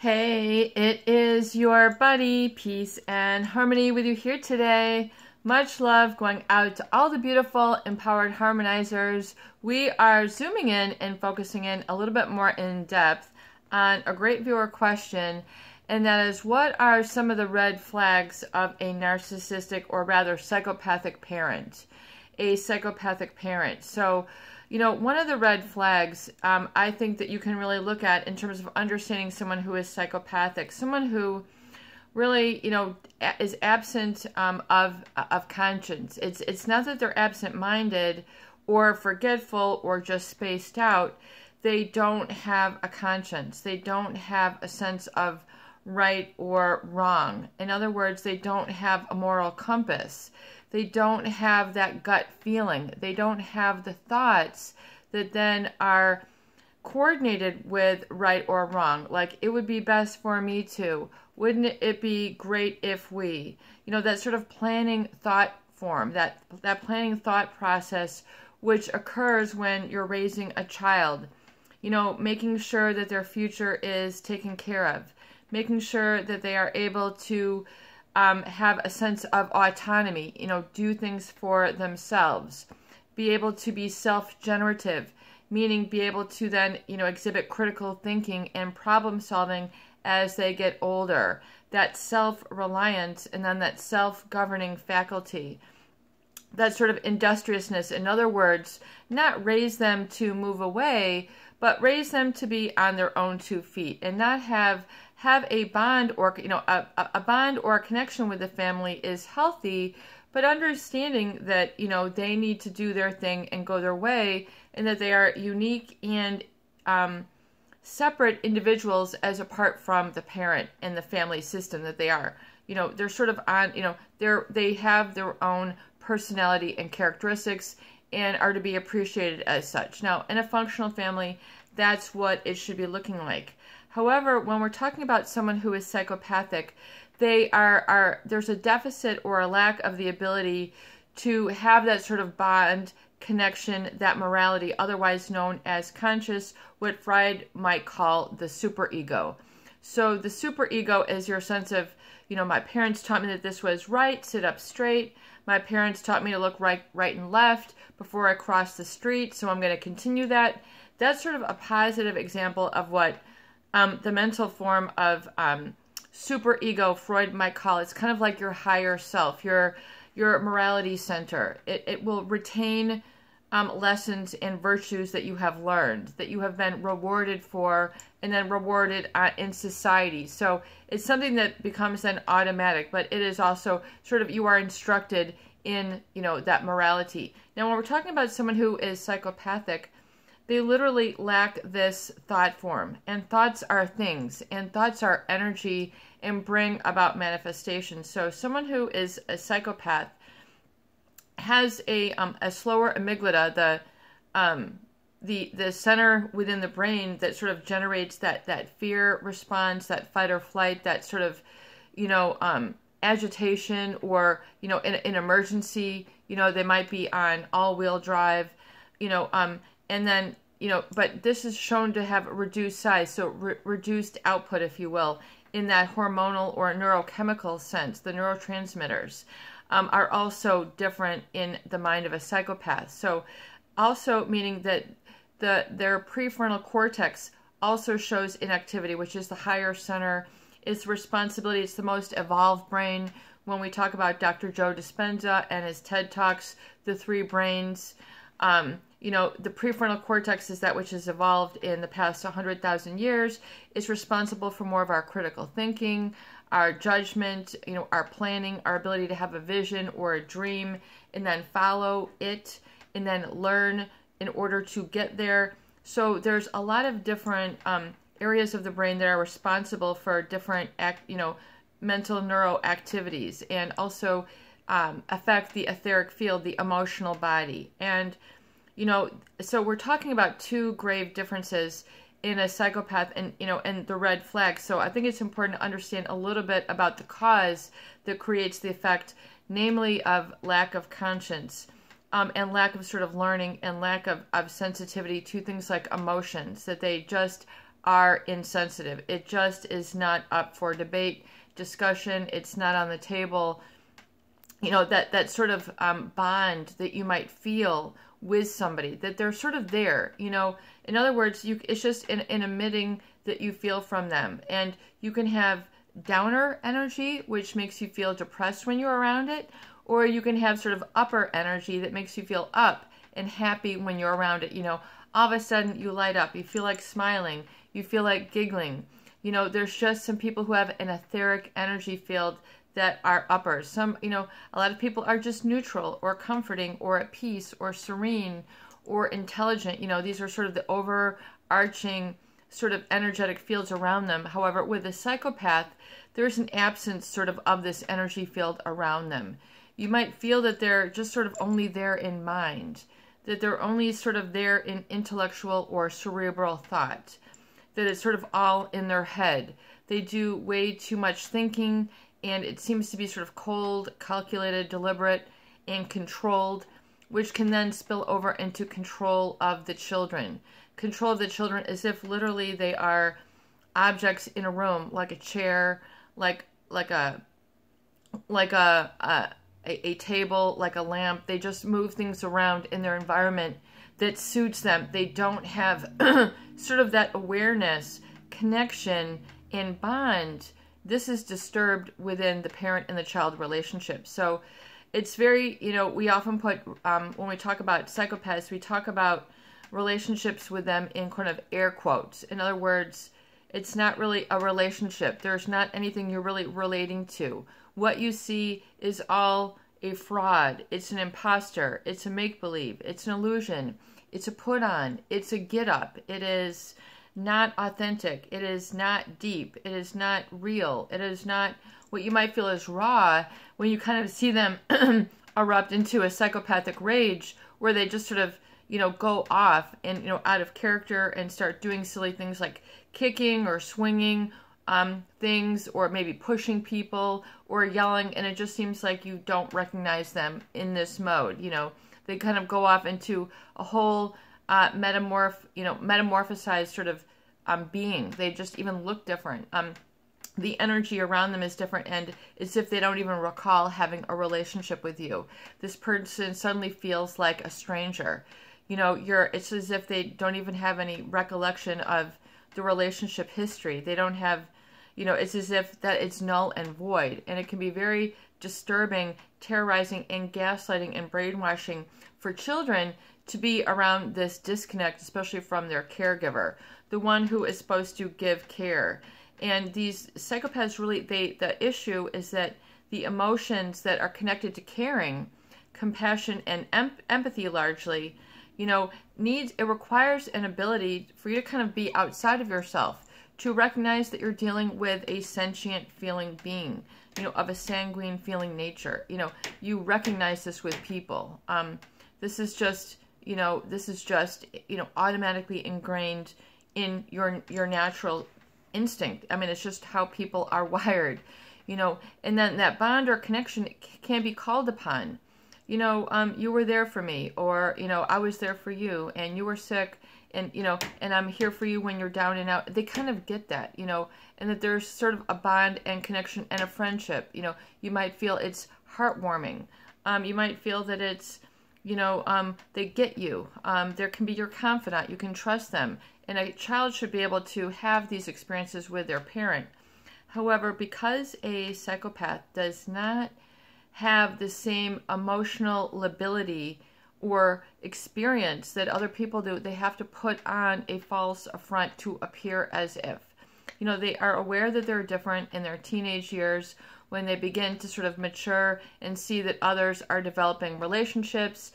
Hey, it is your buddy, Peace and Harmony, with you here today. Much love going out to all the beautiful, empowered harmonizers. We are zooming in and focusing in a little bit more in depth on a great viewer question, and that is, what are some of the red flags of a narcissistic, or rather psychopathic parent? A psychopathic parent. So, one of the red flags I think that you can really look at in terms of understanding someone who is psychopathic, someone who really, is absent of conscience. It's not that they're absent-minded or forgetful or just spaced out. They don't have a conscience. They don't have a sense of right or wrong. In other words, they don't have a moral compass. They don't have that gut feeling. They don't have the thoughts that then are coordinated with right or wrong. Like, it would be best for me to. Wouldn't it be great if we? That sort of planning thought form, that planning thought process which occurs when you're raising a child. Making sure that their future is taken care of. Making sure that they are able to have a sense of autonomy, do things for themselves, be able to be self-generative, meaning be able to then, exhibit critical thinking and problem solving as they get older, that self-reliance, and then that self-governing faculty, that sort of industriousness. In other words, not raise them to move away, but raise them to be on their own 2 feet and not have a bond, or a bond or a connection with the family is healthy, but understanding that they need to do their thing and go their way, and that they are unique and separate individuals as apart from the parent and the family system that they are. They're sort of on, they have their own personality and characteristics and are to be appreciated as such. Now, in a functional family, that's what it should be looking like. However, when we're talking about someone who is psychopathic, there's a deficit or a lack of the ability to have that sort of bond, connection, that morality, otherwise known as conscious, what Freud might call the superego. So the superego is your sense of, my parents taught me that this was right, sit up straight. My parents taught me to look right and left before I cross the street, so I'm going to continue that. That's sort of a positive example of what the mental form of superego, Freud might call. It's kind of like your higher self, your morality center. It will retain lessons and virtues that you have learned, that you have been rewarded for, and then rewarded in society. So it's something that becomes then automatic, but it is also sort of, you are instructed in, that morality. Now, when we're talking about someone who is psychopathic, they literally lack this thought form. And thoughts are things, and thoughts are energy and bring about manifestation. So someone who is a psychopath has a slower amygdala, the center within the brain that sort of generates that fear response, that fight or flight, that sort of, agitation, or, an emergency, they might be on all-wheel drive, and then, but this is shown to have reduced size, so reduced output, if you will, in that hormonal or neurochemical sense. The neurotransmitters are also different in the mind of a psychopath. So also meaning that their prefrontal cortex also shows inactivity, which is the higher center. It's responsibility. It's the most evolved brain. When we talk about Dr. Joe Dispenza and his TED Talks, the 3 brains, the prefrontal cortex is that which has evolved in the past 100,000 years. It's responsible for more of our critical thinking, our judgment, our planning, our ability to have a vision or a dream, and then follow it, and then learn in order to get there. So there's a lot of different areas of the brain that are responsible for different, mental neuro activities, and also affect the etheric field, the emotional body. And so we're talking about 2 grave differences in a psychopath and, and the red flags. So I think it's important to understand a little bit about the cause that creates the effect, namely of lack of conscience, and lack of sort of learning, and lack of sensitivity to things like emotions, that they just are insensitive. It just is not up for debate, discussion. It's not on the table. You know, that sort of bond that you might feel with somebody, that they're sort of there, you know. In other words, it's just an emitting that you feel from them. And you can have downer energy, which makes you feel depressed when you're around it, or you can have sort of upper energy that makes you feel up and happy when you're around it. You know, all of a sudden you light up, you feel like smiling, you feel like giggling. You know, there's just some people who have an etheric energy field that are uppers. Some, you know, a lot of people are just neutral or comforting or at peace or serene or intelligent. You know, these are sort of the overarching sort of energetic fields around them. However, with a psychopath, there's an absence sort of this energy field around them. You might feel that they're just sort of only there in mind, that they're only sort of there in intellectual or cerebral thought, that it's sort of all in their head. They do way too much thinking, and it seems to be sort of cold, calculated, deliberate, and controlled, which can then spill over into control of the children. Control of the children as if literally they are objects in a room, like a chair, like a table, like a lamp. They just move things around in their environment that suits them. They don't have sort of that awareness, connection, and bond. This is disturbed within the parent and the child relationship. So it's very, you know, we often put, when we talk about psychopaths, we talk about relationships with them in kind of air quotes. In other words, it's not really a relationship. There's not anything you're really relating to. What you see is all a fraud. It's an imposter. It's a make-believe. It's an illusion. It's a put-on. It's a get-up. It is not authentic. It is not deep. It is not real. It is not what you might feel is raw when you kind of see them erupt into a psychopathic rage where they just sort of, you know, go off and, you know, out of character and start doing silly things like kicking or swinging things, or maybe pushing people or yelling, and it just seems like you don't recognize them in this mode. You know, they kind of go off into a whole metamorphosized sort of being. They just even look different. The energy around them is different, and it's as if they don't even recall having a relationship with you. This person suddenly feels like a stranger. You know, it's as if they don't even have any recollection of the relationship history. They don't have, you know, it's as if that it's null and void, and it can be very disturbing, terrorizing, and gaslighting and brainwashing for children to be around this disconnect, especially from their caregiver, the one who is supposed to give care. And these psychopaths really, the issue is that the emotions that are connected to caring, compassion, and empathy largely, you know, it requires an ability for you to kind of be outside of yourself, to recognize that you're dealing with a sentient feeling being, you know, of a sanguine feeling nature. You know, you recognize this with people. This is just, you know, automatically ingrained in your natural instinct. I mean, it's just how people are wired, you know, and then that bond or connection can be called upon. You know, you were there for me, or, you know, I was there for you, and you were sick, and, you know, and I'm here for you when you're down and out. They kind of get that, you know, and that there's sort of a bond and connection and a friendship. You know, you might feel it's heartwarming. You might feel that it's, you know, they get you. There can be your confidant. You can trust them. And a child should be able to have these experiences with their parent. However, because a psychopath does not have the same emotional lability or experience that other people do, they have to put on a false front to appear as if. You know, they are aware that they're different in their teenage years when they begin to sort of mature and see that others are developing relationships.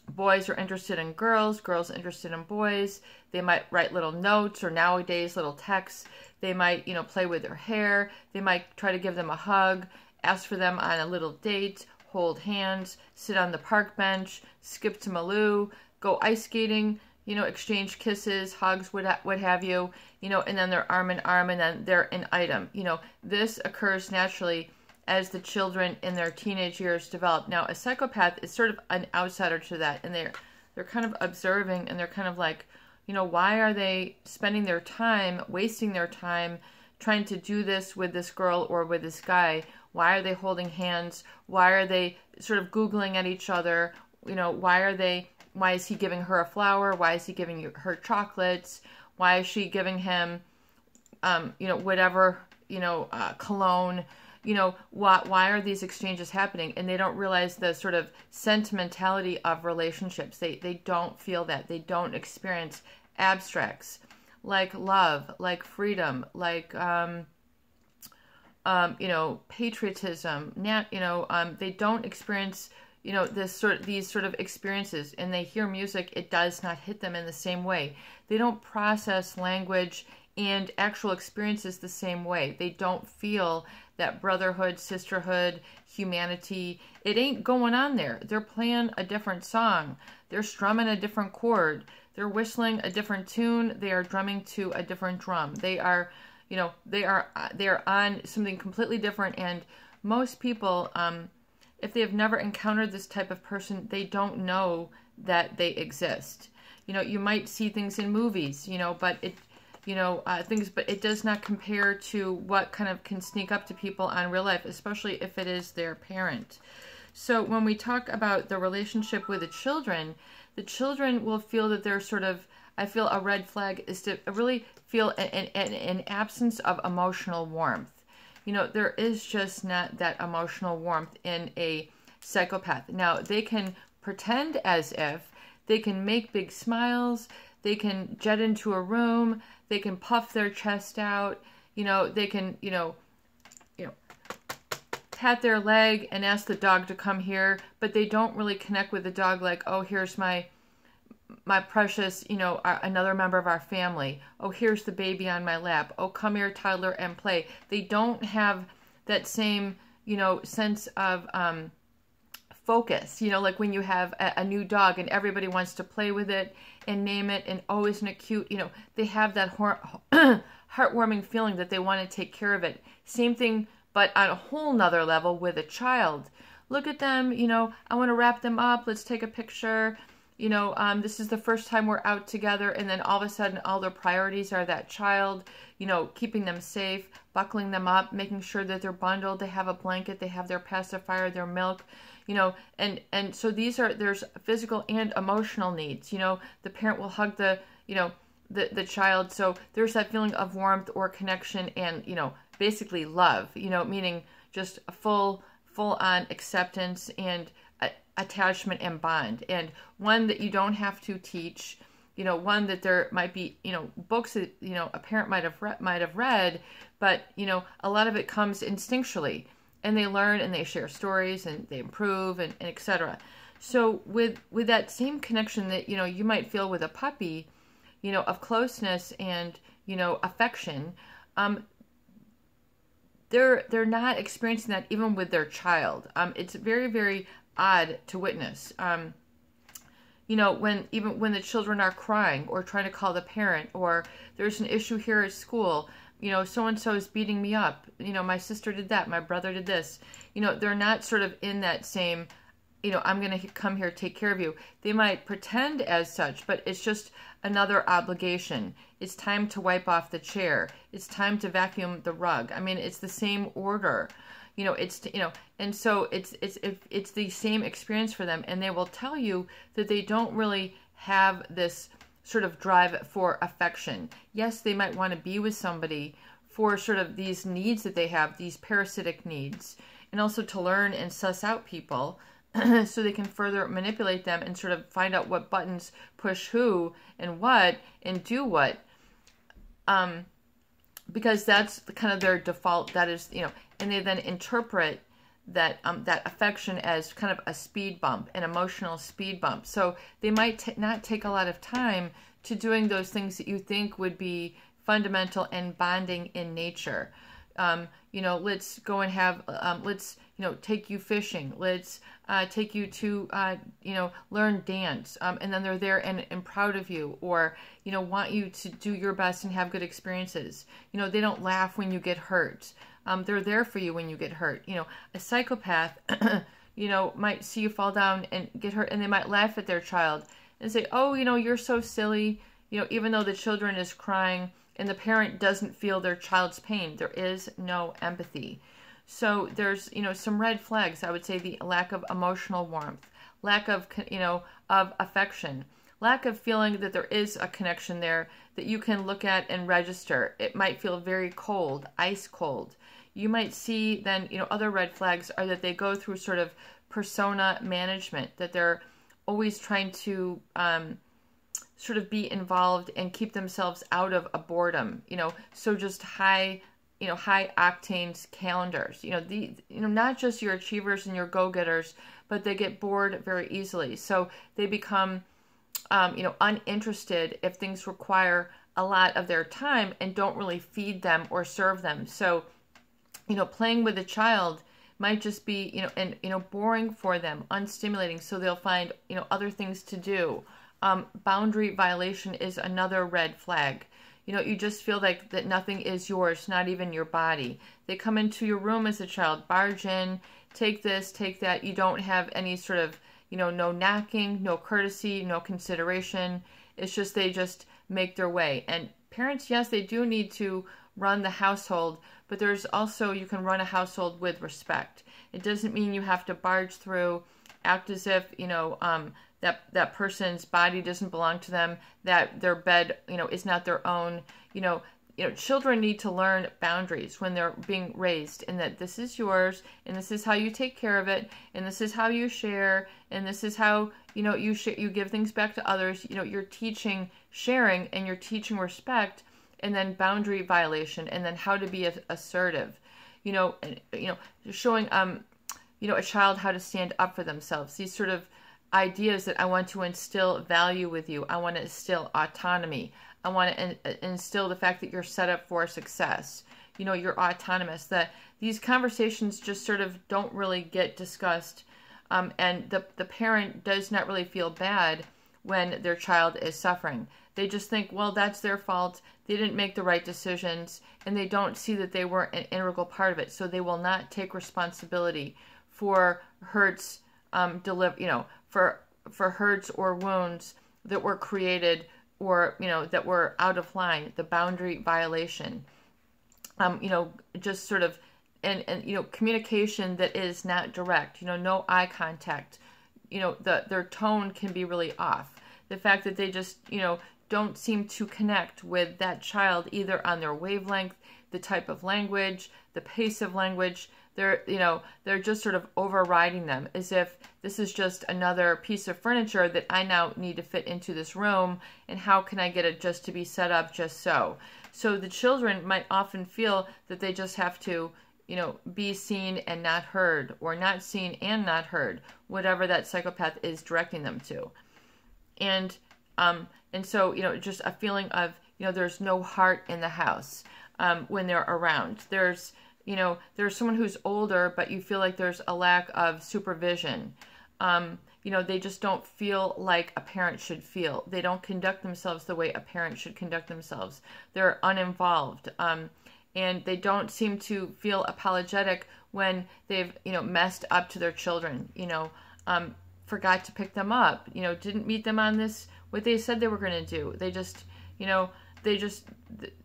Boys are interested in girls, girls are interested in boys. They might write little notes, or nowadays little texts. They might, you know, play with their hair. They might try to give them a hug, ask for them on a little date, hold hands, sit on the park bench, skip to Maloo, go ice skating, you know, exchange kisses, hugs, what have you, you know, and then they're arm in arm, and then they're an item. You know, this occurs naturally as the children in their teenage years develop. Now, a psychopath is sort of an outsider to that, and they're kind of observing, and they're kind of like, why are they spending their time, wasting their time trying to do this with this girl or with this guy? Why are they holding hands? Why are they sort of Googling at each other? Why is he giving her a flower? Why is he giving her chocolates? Why is she giving him, whatever, cologne? Why are these exchanges happening? And they don't realize the sort of sentimentality of relationships. They don't feel that. They don't experience abstracts like love, like freedom, like, patriotism. They don't experience, these sort of experiences. And they hear music, it does not hit them in the same way. They don't process language and actual experiences the same way. They don't feel that brotherhood, sisterhood, humanity. It ain't going on there. They're playing a different song. They're strumming a different chord. They're whistling a different tune. They are drumming to a different drum. They are on something completely different. And most people, if they have never encountered this type of person, they don't know that they exist. You might see things in movies, but it does not compare to what kind of can sneak up to people on real life, especially if it is their parent. So when we talk about the relationship with the children will feel that they're sort of, I feel a red flag is to really feel an absence of emotional warmth. There is just not that emotional warmth in a psychopath. Now, they can pretend as if, they can make big smiles, they can jet into a room, they can puff their chest out, they can, pat their leg and ask the dog to come here, but they don't really connect with the dog like, oh, here's my precious, another member of our family. Oh, here's the baby on my lap. Oh, come here, toddler, and play. They don't have that same, sense of focus, like when you have a new dog and everybody wants to play with it and name it and, oh, isn't it cute? They have that heartwarming feeling that they want to take care of it. Same thing, but on a whole nother level with a child. Look at them, I want to wrap them up. Let's take a picture. This is the first time we're out together, and then all of a sudden all their priorities are that child, keeping them safe, buckling them up, making sure that they're bundled, they have a blanket, they have their pacifier, their milk, and so there's physical and emotional needs. The parent will hug the child, so there's that feeling of warmth or connection and, basically love, meaning just a full-on acceptance and attachment and bond, and one that you don't have to teach, one that there might be, books that, a parent might have read, but, a lot of it comes instinctually, and they learn and they share stories and they improve and etc. So with that same connection that, you might feel with a puppy, of closeness and, affection, they're not experiencing that even with their child. It's very, very odd to witness. When the children are crying or trying to call the parent, or there's an issue here at school, so-and-so is beating me up, my sister did that, my brother did this, they're not sort of in that same, I'm going to come here, take care of you. They might pretend as such, but it's just another obligation. It's time to wipe off the chair. It's time to vacuum the rug. I mean, it's the same order. And so it's the same experience for them, and they will tell you that they don't really have this sort of drive for affection. Yes, they might want to be with somebody for sort of these needs that they have, these parasitic needs, and also to learn and suss out people so they can further manipulate them and sort of find out what buttons push who and what and do what. Because that's kind of their default, that is, and they then interpret that that affection as kind of a speed bump, an emotional speed bump. So they might not take a lot of time to doing those things that you think would be fundamental and bonding in nature. Let's go and have, let's, take you fishing. Let's take you to, learn dance. And then they're there and proud of you, or, want you to do your best and have good experiences. They don't laugh when you get hurt. They're there for you when you get hurt. A psychopath, might see you fall down and get hurt, and they might laugh at their child and say, oh, you're so silly. even though the children is crying and the parent doesn't feel their child's pain, there is no empathy. So there's, some red flags. I would say the lack of emotional warmth, lack of, of affection, lack of feeling that there is a connection there that you can look at and register. It might feel very cold, ice cold. You might see then, other red flags are that they go through sort of persona management, that they're always trying to sort of be involved and keep themselves out of a boredom, so just high octane calendars, not just your achievers and your go-getters, but they get bored very easily. So they become, uninterested if things require a lot of their time and don't really feed them or serve them. So, playing with a child might just be, boring for them, unstimulating. So they'll find, other things to do. Boundary violation is another red flag. You just feel like that nothing is yours, not even your body. They come into your room as a child, barge in, take this, take that. You don't have any sort of, no knocking, no courtesy, no consideration. It's just they just make their way. And parents, yes, they do need to run the household, but there's also, you can run a household with respect. It doesn't mean you have to barge through, act as if, that person's body doesn't belong to them, that their bed, is not their own. Children need to learn boundaries when they're being raised, and that this is yours, and this is how you take care of it, and this is how you share, and this is how, you give things back to others. You're teaching sharing, and you're teaching respect, and then boundary violation, and then how to be assertive, showing, a child how to stand up for themselves. These sort of ideas that I want to instill value with you. I want to instill autonomy. I want to instill the fact that you're set up for success. You're autonomous. That these conversations just sort of don't really get discussed, and the parent does not really feel bad when their child is suffering. They just think, well, that's their fault. They didn't make the right decisions, and they don't see that they weren't an integral part of it. So they will not take responsibility for hurts, for hurts or wounds that were created or, that were out of line, the boundary violation, just sort of, and communication that is not direct, no eye contact, their tone can be really off. The fact that they just, don't seem to connect with that child either on their wavelength, the type of language, the pace of language. They're just sort of overriding them as if this is just another piece of furniture that I now need to fit into this room, and how can I get it just to be set up just so. So the children might often feel that they just have to, be seen and not heard, or not seen and not heard, whatever that psychopath is directing them to. And so, just a feeling of, there's no heart in the house when they're around. There's someone who's older, but you feel like there's a lack of supervision. They just don't feel like a parent should feel. They don't conduct themselves the way a parent should conduct themselves. They're uninvolved. And they don't seem to feel apologetic when they've, messed up to their children, forgot to pick them up, didn't meet them on this, what they said they were going to do. They just,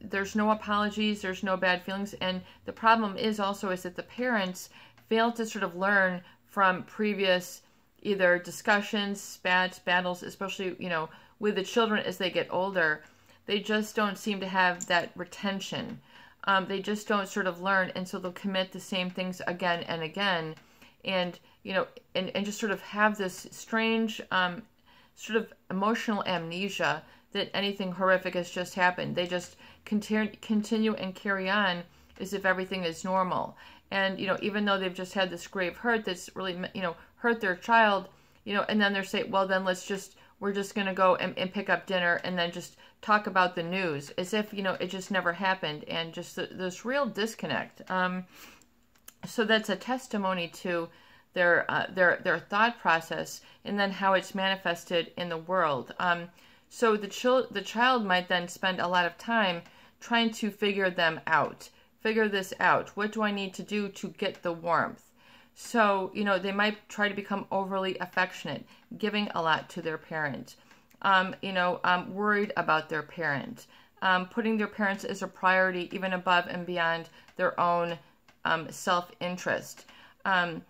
there's no apologies, there's no bad feelings. And the problem is that the parents fail to sort of learn from previous either discussions, spats, battles, especially, with the children as they get older. They just don't seem to have that retention. They just don't sort of learn, and so they'll commit the same things again and again, and and just sort of have this strange sort of emotional amnesia that anything horrific has just happened. They just continue and carry on as if everything is normal. And even though they've just had this grave hurt that's really hurt their child, and then they're saying, well, then we're just going to go and pick up dinner and then just talk about the news as if, it just never happened, and just this real disconnect. So that's a testimony to their thought process, and then how it's manifested in the world. So the child might then spend a lot of time trying to figure this out. What do I need to do to get the warmth? So, they might try to become overly affectionate, giving a lot to their parent. worried about their parent, putting their parents as a priority even above and beyond their own self-interest. They're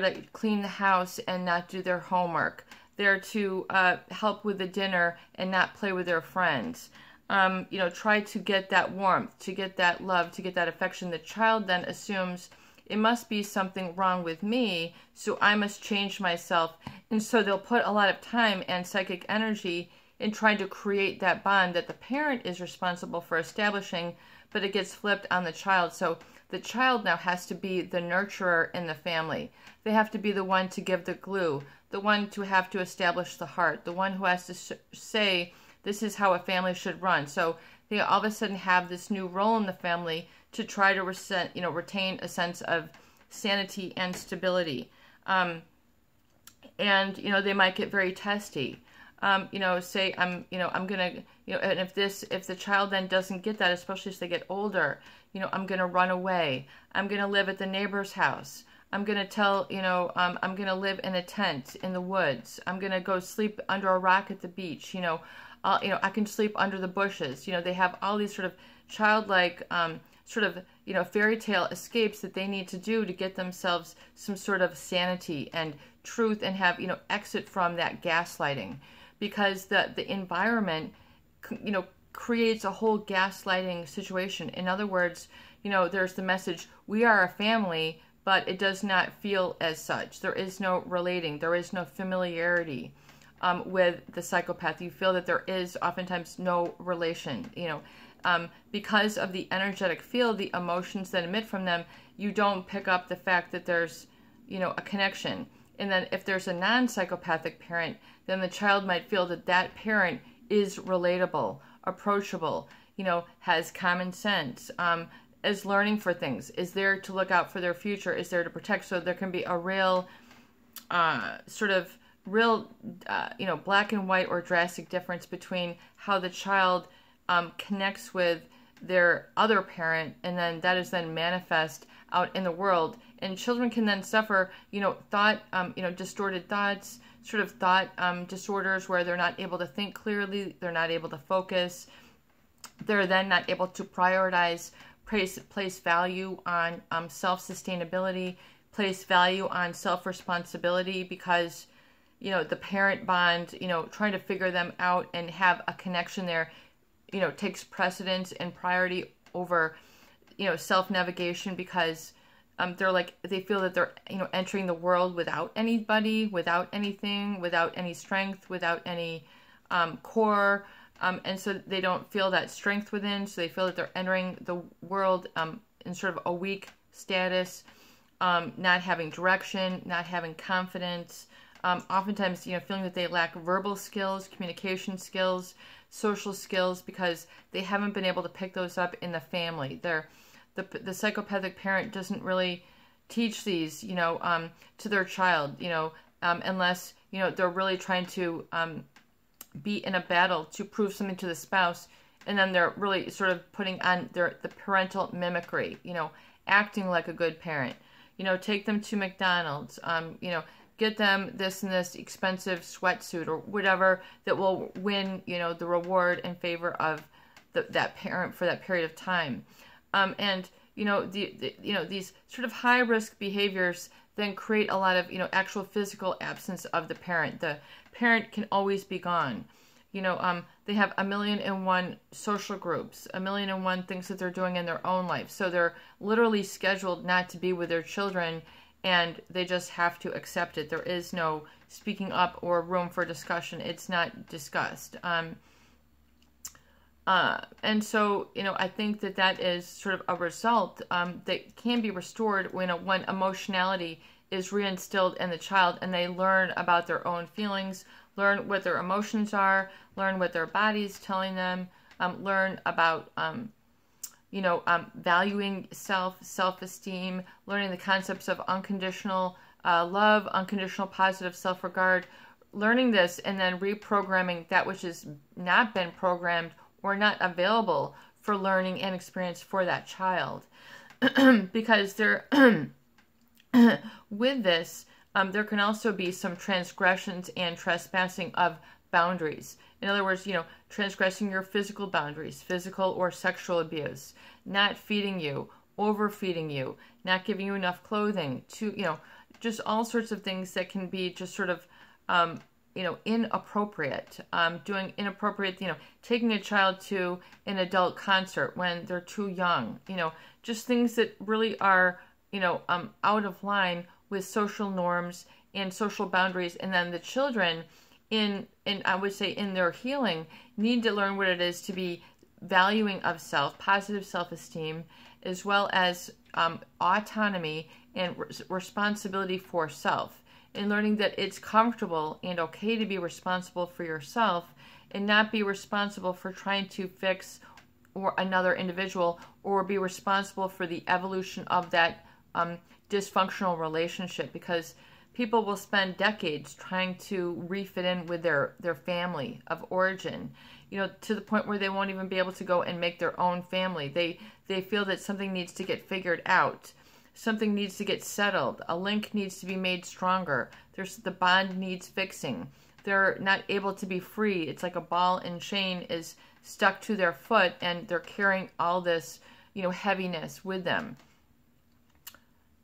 to clean the house and not do their homework. They're to help with the dinner and not play with their friends. Try to get that warmth, to get that love, to get that affection. The child then assumes it must be something wrong with me, so I must change myself. And so they'll put a lot of time and psychic energy in trying to create that bond that the parent is responsible for establishing, but it gets flipped on the child. So the child now has to be the nurturer in the family. They have to be the one to give the glue, the one to have to establish the heart, the one who has to say, this is how a family should run. So they all of a sudden have this new role in the family to try to retain a sense of sanity and stability. And they might get very testy. Say I'm gonna, and if the child then doesn't get that, especially as they get older, I'm gonna run away. I'm gonna live at the neighbor's house. I'm gonna tell, I'm gonna live in a tent in the woods. I'm gonna go sleep under a rock at the beach. I can sleep under the bushes. They have all these sort of childlike, fairy tale escapes that they need to do to get themselves some sort of sanity and truth and have, exit from that gaslighting, because the environment, creates a whole gaslighting situation. In other words, there's the message, we are a family, but it does not feel as such. There is no relating. There is no familiarity with the psychopath. You feel that there is oftentimes no relation, because of the energetic field, the emotions that emit from them, you don't pick up the fact that there's, a connection. And then if there's a non-psychopathic parent, then the child might feel that that parent is relatable, approachable, has common sense, is learning for things, is there to look out for their future, is there to protect. So there can be a real black and white or drastic difference between how the child connects with their other parent, and then that is then manifest out in the world. And children can then suffer, distorted thoughts, thought disorders where they're not able to think clearly, they're not able to focus, they're then not able to prioritize, place value on self-sustainability, place value on self-responsibility, because the parent bond, trying to figure them out and have a connection there, takes precedence and priority over, self-navigation, because they feel that they're, entering the world without anybody, without anything, without any strength, without any core, and so they don't feel that strength within, so they feel that they're entering the world in sort of a weak status, not having direction, not having confidence, oftentimes, feeling that they lack verbal skills, communication skills, social skills, because they haven't been able to pick those up in the family. The psychopathic parent doesn't really teach these, to their child, unless, they're really trying to be in a battle to prove something to the spouse, and then they're really sort of putting on the parental mimicry, acting like a good parent, take them to McDonald's, get them this and this expensive sweatsuit or whatever that will win, the reward in favor of that parent for that period of time. And these sort of high risk behaviors then create a lot of, actual physical absence of the parent. The parent can always be gone. They have 1,000,001 social groups, 1,000,001 things that they're doing in their own life. So they're literally scheduled not to be with their children, and they just have to accept it. There is no speaking up or room for discussion. It's not discussed. And so, I think that is sort of a result that can be restored when emotionality is reinstilled in the child, and they learn about their own feelings, learn what their emotions are, learn what their body's telling them, learn about valuing self-esteem, learning the concepts of unconditional love, unconditional positive self-regard, learning this and then reprogramming that which has not been programmed or not available for learning and experience for that child. Because with this, there can also be some transgressions and trespassing of boundaries. In other words, transgressing your physical boundaries, physical or sexual abuse, not feeding you, overfeeding you, not giving you enough clothing, just all sorts of things that can be just sort of, inappropriate, doing inappropriate, taking a child to an adult concert when they're too young, just things that really are, out of line with social norms and social boundaries. And then the children I would say in their healing, need to learn what it is to be valuing of self, positive self-esteem, as well as autonomy and responsibility for self, and learning that it's comfortable and okay to be responsible for yourself and not be responsible for trying to fix another individual or be responsible for the evolution of that dysfunctional relationship, because people will spend decades trying to refit in with their family of origin, to the point where they won't even be able to go and make their own family. They feel that something needs to get figured out. Something needs to get settled. A link needs to be made stronger. The bond needs fixing. They're not able to be free. It's like a ball and chain is stuck to their foot, and they're carrying all this, heaviness with them.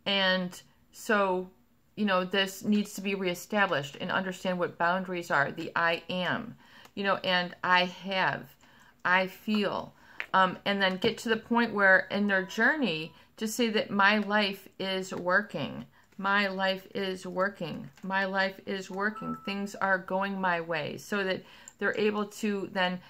And so, this needs to be reestablished and understand what boundaries are. The I am, and I have, I feel, and then get to the point where in their journey to say that my life is working. My life is working. My life is working. Things are going my way, so that they're able to then,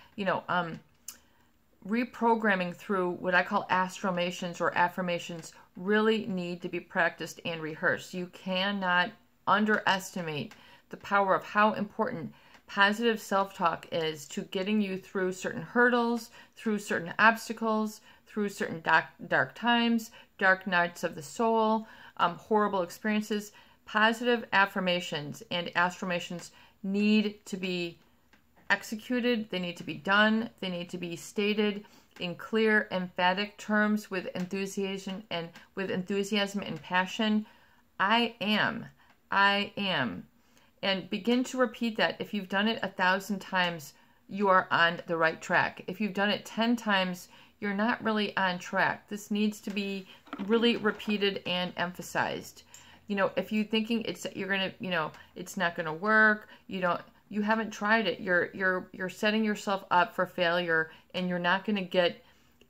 reprogramming through what I call astromations or affirmations really need to be practiced and rehearsed. You cannot underestimate the power of how important positive self-talk is to getting you through certain hurdles, through certain obstacles, through certain dark times, dark nights of the soul, horrible experiences. Positive affirmations and astromations need to be executed. They need to be done. They need to be stated in clear, emphatic terms with enthusiasm and passion. I am. I am. And begin to repeat that. If you've done it 1,000 times, you are on the right track. If you've done it 10 times, you're not really on track. This needs to be really repeated and emphasized. If you're thinking you're gonna, it's not gonna work, you haven't tried it. You're setting yourself up for failure, and you're not going to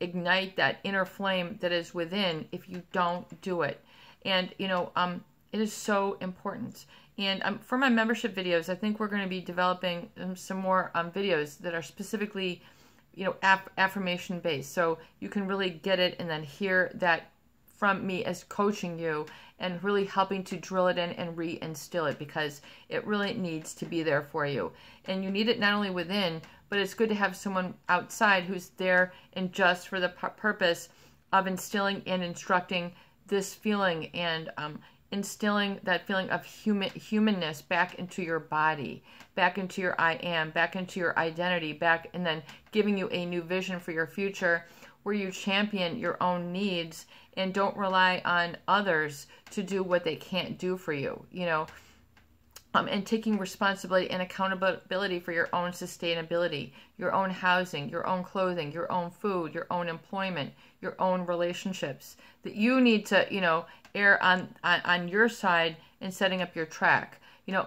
ignite that inner flame that is within if you don't do it. And it is so important. And for my membership videos, I think we're going to be developing some more videos that are specifically, affirmation based, so you can really get it and then hear that from me as coaching you and really helping to drill it in and reinstill it, because it really needs to be there for you. And you need it not only within, but it's good to have someone outside who's there and just for the purpose of instilling and instructing this feeling and instilling that feeling of humanness back into your body, back into your I am, back into your identity, and then giving you a new vision for your future where you champion your own needs and don't rely on others to do what they can't do for you, and taking responsibility and accountability for your own sustainability, your own housing, your own clothing, your own food, your own employment, your own relationships, that you need to, err on your side in setting up your track.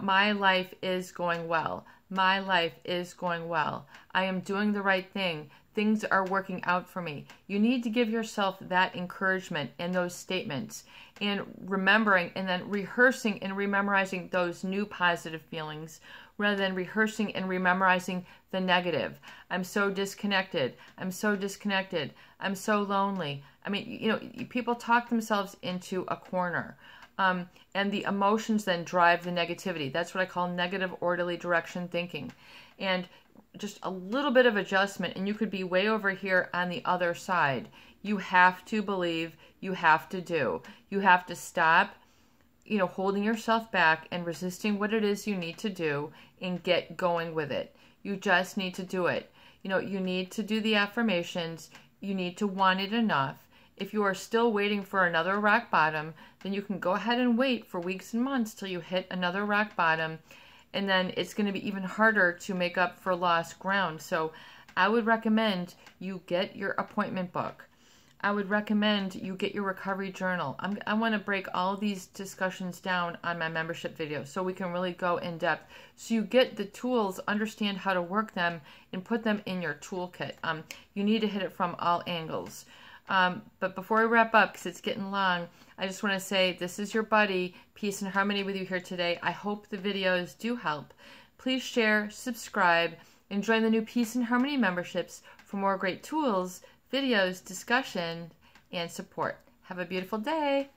My life is going well. My life is going well. I am doing the right thing. Things are working out for me. You need to give yourself that encouragement and those statements, and remembering and then rehearsing and rememorizing those new positive feelings rather than rehearsing and rememorizing the negative. I'm so disconnected. I'm so disconnected. I'm so lonely. I mean, people talk themselves into a corner. And the emotions then drive the negativity. That's what I call negative orderly direction thinking. And just a little bit of adjustment, and you could be way over here on the other side. You have to believe, you have to do. You have to stop, holding yourself back and resisting what it is you need to do and get going with it. You just need to do it. You need to do the affirmations. You need to want it enough. If you are still waiting for another rock bottom, then you can go ahead and wait for weeks and months till you hit another rock bottom, and then it's going to be even harder to make up for lost ground. So I would recommend you get your appointment book. I would recommend you get your recovery journal. I want to break all these discussions down on my membership video so we can really go in depth. So you get the tools, understand how to work them, and put them in your toolkit. You need to hit it from all angles. But before we wrap up, because it's getting long, I just want to say this is your buddy, Peace and Harmony with you here today. I hope the videos do help. Please share, subscribe, and join the new Peace and Harmony memberships for more great tools, videos, discussion, and support. Have a beautiful day.